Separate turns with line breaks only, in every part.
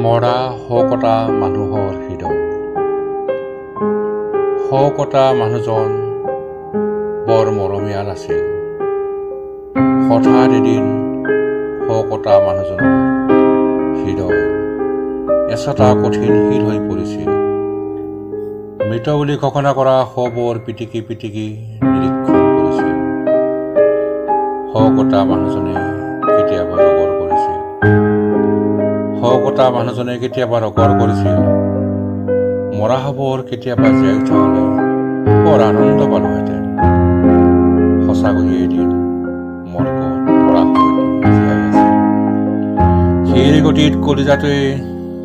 মৰা শকতা মানুহৰ হৃদয়। শকতা মানুহজন বৰ মৰমীয়াল আছিল। হঠাৎ এদিন শকতা মানুহজনৰ হৃদয় এচটা কঠিন শিল হৈ পৰিছিল। মৃত বুলি ঘোষণা কৰা শৱৰ পিটিকি পিটিকি নিৰীক্ষণ কৰিছিল। শকতা মানুহজনে কেতিয়াবা ৰগৰ কৰিছিল। শকতা মানুহজনে কেতিয়াবা ৰগৰ কৰিছিল। মৰা শৱৰ কেতিয়াবা জীয়াই উঠা হ'লে বৰ আনন্দ পালোহেঁতেন। সঁচাকৈয়ে এদিন মৰ্গত পৰা জীয়াই আছিল। ধীৰ গতিত কলিজাটোৱে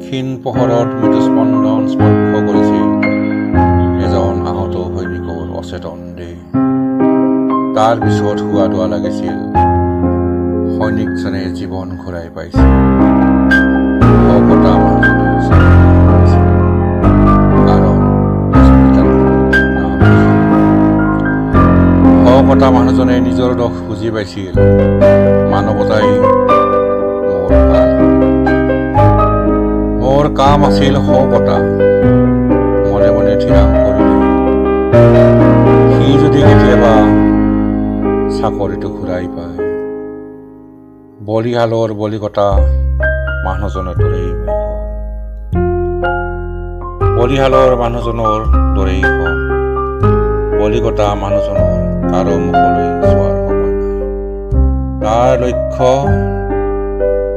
ক্ষীণ পোহৰত মৃদুস্পন্দন স্পৰ্শ কৰিছিল। এজন আহত সৈনিকৰ অচেতন দেহ। তাৰ পিছত হোৱা দোৱা লাগিছিল সৈনিকজনে জীৱন ঘূৰাই পাইছিল। শকতা মানুহজনে শকতা মানুহজনে নিজৰ দোষ বুজি পাইছিল। মানৱতাই মোৰ কাম আছিল শকতা। মনে মনে থিৰাং কৰিলে সি যদি কেতিয়াবা চাকৰিটো ঘূৰাই পায়, বলিহালৰ বলিকটা মানুহজনৰ দৰেই বলিহালৰ মানুহজনৰ দৰেই হম। বলিকটা মানুহজনৰ কাৰো মুখলৈ চোৱাৰ সময় নাই। তাৰ লক্ষ্য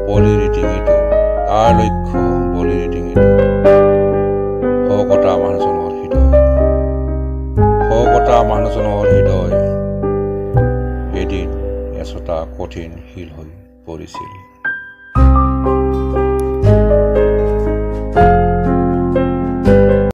বলিৰ ডিঙিটো, তাৰ লক্ষ্য বলিৰ ডিঙিটো। শকতা মানুহজনৰ হৃদয়, শকতা মানুহজনৰ হৃদয় এদিন এচটা কঠিন শিল হৈ পৰিছিল।